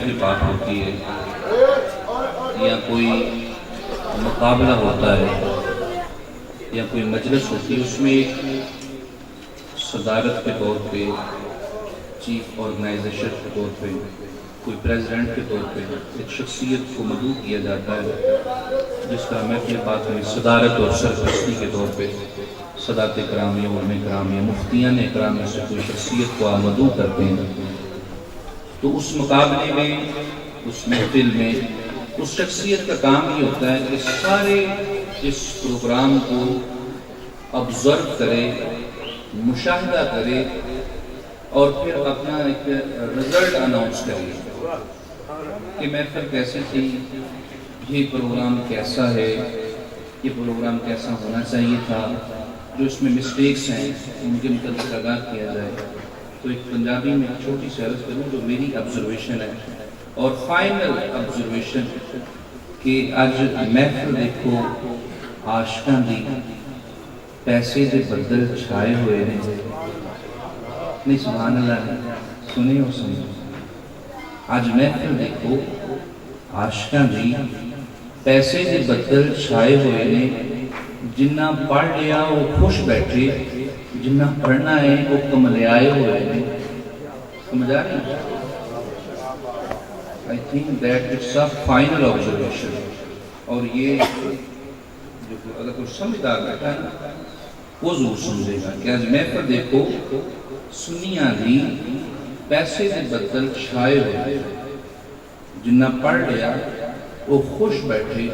محفل بات ہوتی ہے یا کوئی مقابلہ ہوتا ہے یا کوئی مجلس ہوتی ہے، اس میں ایک صدارت کے طور پہ، چیف آرگنائزیشن کے طور پہ، کوئی پریزیڈنٹ کے طور پہ ایک شخصیت کو مدعو کیا جاتا ہے، جس کا محفل بات میں صدارت اور سرپرستی کے طور پہ صدارت کرام یا علماء کرام یا مفتیان اکرام میں سے کوئی شخصیت کو مدعو کرتے ہیں، تو اس مقابلے میں، اس محفل میں اس شخصیت کا کام یہ ہوتا ہے کہ سارے اس پروگرام کو آبزرو کرے، مشاہدہ کرے اور پھر اپنا ایک رزلٹ اناؤنس کرے کہ محفل کیسے تھی، یہ پروگرام کیسا ہے، یہ پروگرام کیسا ہونا چاہیے تھا، جو اس میں مسٹیکس ہیں ان کے متعلق آگاہ کیا جائے۔ تو ایک پنجابی میں ایک چھوٹی سی عرض کروں جو میری آبزرویشن ہے اور فائنل آبزرویشن کہ آج محفل دیکھو عاشقاں دی پیسے دے بدل چھائے ہوئے ہیں، نہیں سبحان اللہ نے سنے ہو سنے، آج محفل دیکھو عاشقاں دی پیسے دے بدل چھائے ہوئے ہیں، جنہ پڑھ لیا وہ خوش بیٹھے، جنہ پڑھنا ہے وہ کملیائے ہوئے ہیں۔ سمجھ آ رہی ہے؟ I think that it's a final observation، اور یہ جو اگر کوئی سمجھدار بیٹھا ہے وہ ضرور سمجھے گا کہ آج محفل دیکھو سنیاں دی پیسے دے بدل چھائے ہوئے، جنہ پڑھ لیا وہ خوش بیٹھے،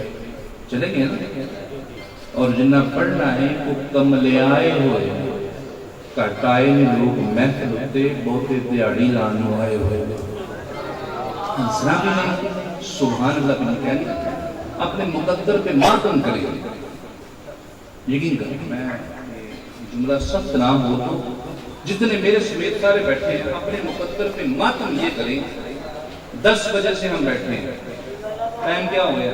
چلے گئے نا، اور جنہ پڑھنا ہے وہ کملیائے ہوئے، کٹائے میں لوگ محفل ہوتے بہتے دیاڑی لانو آئے ہوئے، ہنسنا بھی نہیں، سبحان اللہ بھی نہیں کہنا، اپنے مقدر پہ ماتم کریں۔ یقین کریں، میں جملہ سخت نام ہو تو جتنے میرے سمیت سارے بیٹھے ہیں اپنے مقدر پہ ماتم یہ کریں، 10 بجے سے ہم بیٹھے ہیں، ٹائم کیا ہو گیا؟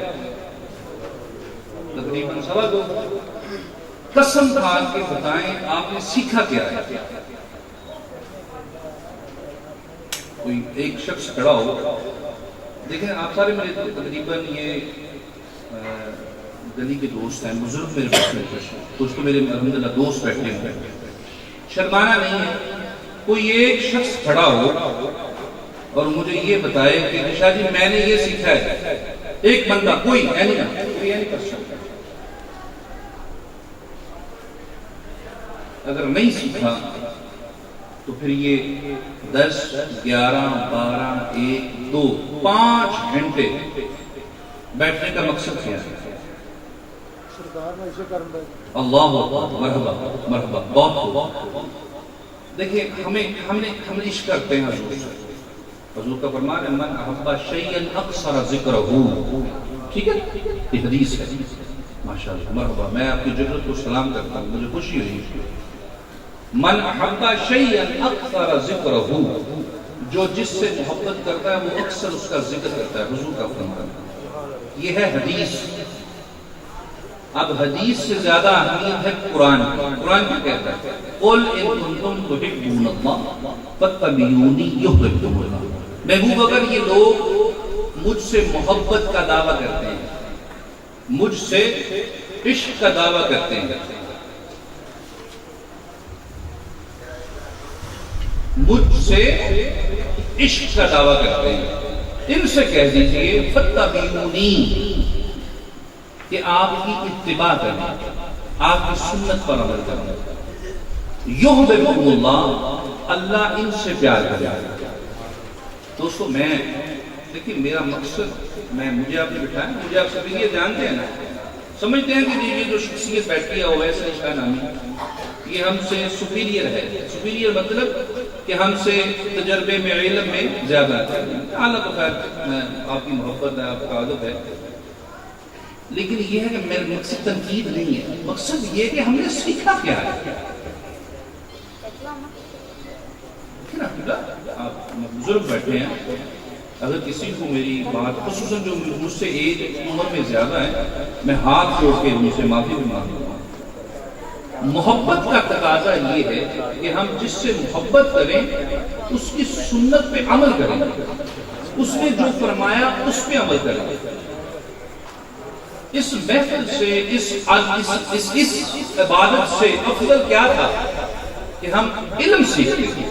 تقریباً 2:15۔ قسم کھا کے بتائیں آپ نے سیکھا کیا ہے؟ کوئی ایک شخص کھڑا ہو، دیکھیں آپ سارے میرے تقریباً یہ گلی کے دوست ہیں، بزرگ میرے بیٹھے ہیں، کچھ تو میرے الحمدللہ دوست بیٹھے ہیں، شرمانا نہیں ہے۔ کوئی ایک شخص کھڑا ہو اور مجھے یہ بتائے کہ شاہ جی میں نے یہ سیکھا ہے، ایک بندہ کوئی نہیں کر سکتا۔ اگر نہیں سیکھا تو پھر یہ 10، 11، 12، 1، 2، 5 گھنٹے بیٹھنے کا مقصد کیا ہے؟ اللہ اکبر، مرحبا مرحبا، بہت دیکھیں ہم نے عشق کرتے ہیں حضور سے، حضور کا فرمان ہے من احب شیئا اکثر ذکرہ، ٹھیک ہے، یہ حدیث ہے، ماشاءاللہ مرحبا، میں آپ کی جرات کو سلام کرتا ہوں، مجھے خوشی ہوئی۔ من احب شیئا اکثر ذکرہ، جو جس سے محبت کرتا ہے وہ اکثر اس کا ذکر کرتا ہے، حضور کا فرمان ہے، یہ ہے حدیث۔ اب حدیث سے زیادہ اہمیت ہے قرآن کی۔ قرآن کیا کہتا ہے؟ قُلْ إِن كُنْتُمْ تُحِبُّونَ اللَّهَ فَاتَّبِعُونِي يُحْبِبْكُمُ اللَّهُ۔ محبوب اگر یہ لوگ مجھ سے محبت کا دعویٰ کرتے ہیں، مجھ سے عشق کا دعویٰ کرتے ہیں، مجھ سے عشق کا دعویٰ کرتے ہیں، ان سے کہہ دیجئے فَاتَّبِعُونِي، کہ آپ کی اتباع کریں، آپ کی سنت پر عمل کریں، یحببکم اللہ، اللہ ان سے پیار کرے۔ دوستو میں دیکھیں میرا مقصد، مجھے آپ نے بٹھایا، مجھے آپ سبھی یہ جانتے ہیں نا، سمجھتے ہیں کہ یہ جو شخصیت بیٹھی ہے اویس علی شاہ نامی، یہ ہم سے سپیریئر ہے۔ سپیریئر مطلب کہ ہم سے تجربے میں، علم میں زیادہ ہے۔ اللہ تو خیر آپ کی محبت ہے، آپ کا ادب ہے، لیکن یہ ہے کہ میرا مقصد تنقید نہیں ہے، مقصد یہ کہ ہم نے سیکھا کیا ہے۔ آپ بزرگ بیٹھے ہیں، اگر کسی کو میری بات، خصوصاً جو مجھ سے ایج عمر میں زیادہ ہے، میں ہاتھ جوڑ کے ان سے معافی بھی مانگتا ہوں۔ محبت کا تقاضا یہ ہے کہ ہم جس سے محبت کریں اس کی سنت پہ عمل کریں۔ اس نے جو فرمایا اس پہ عمل کرنا. اس محفل سے اس عبادت سے افضل کیا تھا کہ ہم علم سیکھتے تھے.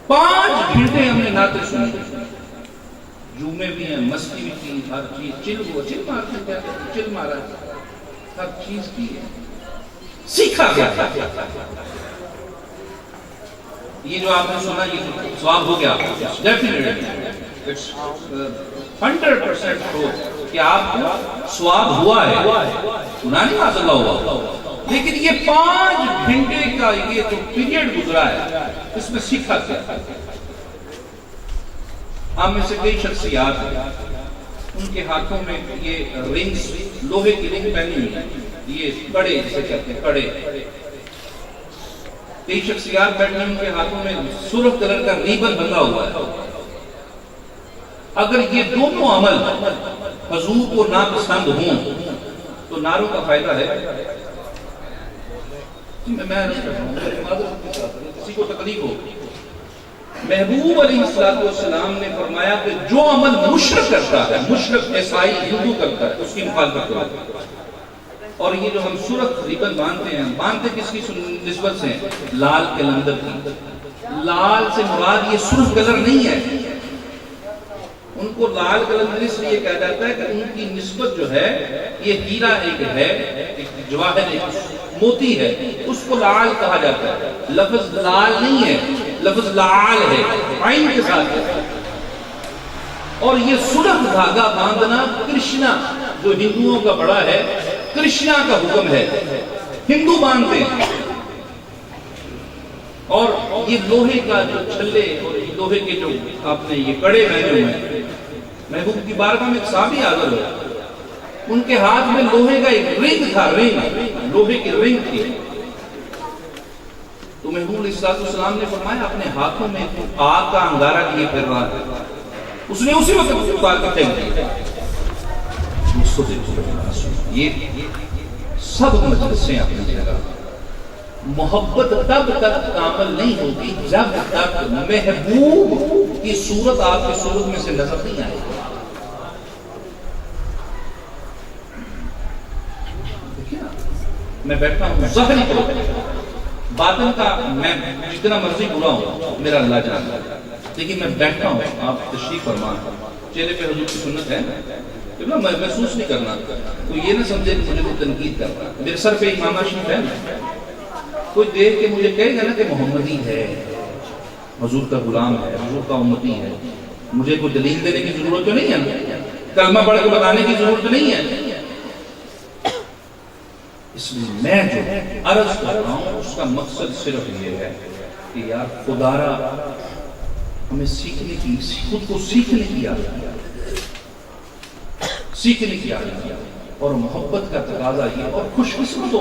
5 گھنٹے ہم نے نعتیں سنی, جمعے بھی ہیں, مستی بھی کی, ہر چیز چل مارتے, کیا چل مارا, ہر چیز کی ہے, سیکھا گیا. یہ جو آپ نے سنا یہ ثواب ہو گیا, ڈیفینیٹلی 100% ہو کہ آپ کو ثواب ہوا ہے, گناہ نہیں معاذ اللہ ہوا. لیکن یہ 5 گھنٹے کا یہ جو پیریڈ گزرا ہے اس میں سیکھا کیا. ہم میں سے کئی شخصیات ہیں, ان کے ہاتھوں میں یہ رنگز, لوہے کی رنگ پہنی ہوئی ہیں, یہ کڑے جسے کہتے ہیں, کڑے. کئی شخصیات بیٹھے ہیں, ان کے ہاتھوں میں سرخ کلر کا ریبن بندھا ہوا ہے. اگر یہ دونوں عمل حضور کو ناپسند ہوں تو ناروں کا فائدہ ہے. میں کسی کو تکلیف ہو, محبوب علیہ السلام نے فرمایا کہ جو عمل مشرک کرتا ہے, مشرک عیسائی ہندو کرتا ہے, اس کی مخالفت کرو. اور یہ جو ہم سرخ ریبن باندھتے ہیں, باندھتے کس کی نسبت سے؟ لال قلندر کی. لال سے مراد یہ سرخ کلر نہیں ہے. ان کو لال قلندر اس لیے کہا جاتا ہے کہ ان کی نسبت جو ہے یہ ہیرا ایک ہے, ایک جواہر, ایک موتی ہے, اس کو لال کہا جاتا ہے. لفظ لال نہیں ہے, لفظ لعال ہے, عین کے ساتھ ہے. اور یہ سرخ دھاگا باندھنا کرشنا جو ہندوؤں کا بڑا ہے, کرشنا کا حکم ہے, ہندو باندھتے ہیں. اور یہ لوہے کا جو چھلے اور لوہے کے جو آپ نے یہ کڑے پہنے ہوئے ہیں, محبوب کی بارگاہ میں ایک صحابی حاضر ہوئے, ان کے ہاتھ میں لوہے کا ایک رنگ تھا, رنگ, لوہے کی رنگ تھی. تو محبوب علیہ السلام نے فرمایا اپنے ہاتھوں میں آگ کا انگارہ لیے پھر رہا ہے. اس نے اسی وقت اتار کر پھینک دیا. یہ سب مجلسیں اپنی جگہ, محبت تب تک کامل نہیں ہوگی جب تک محبوب کی صورت آپ کی صورت میں سے نظر نہیں آئے. میں بیٹھا ہوں, ظاہری طور پر باطن کا میں جتنا مرضی برا ہوں میرا اللہ جانتا ہے, لیکن میں بیٹھا ہوں, آپ تشریف فرما, چہرے پہ حضور کی سنت ہے, محسوس نہیں کرنا. تو یہ نہ سمجھے کہ مجھے کوئی تنقید کرنا. میرے سر پہ امامہ شریف ہے, کوئی دیکھ کے مجھے کہے گا نا کہ محمدی ہے, حضور کا غلام ہے, حضور کا امتی ہے, مجھے کوئی دلیل دینے کی ضرورت تو نہیں ہے, کلمہ پڑھ کے بتانے کی ضرورت نہیں ہے. اس لیے میں جو عرض کر رہا ہوں اس کا مقصد صرف یہ ہے کہ یار خدارا ہمیں سیکھنے کی, خود کو سیکھنے کی عادت, سیکھنے کی عادت اور محبت کا تقاضا یہ, اور خوش قسمت ہو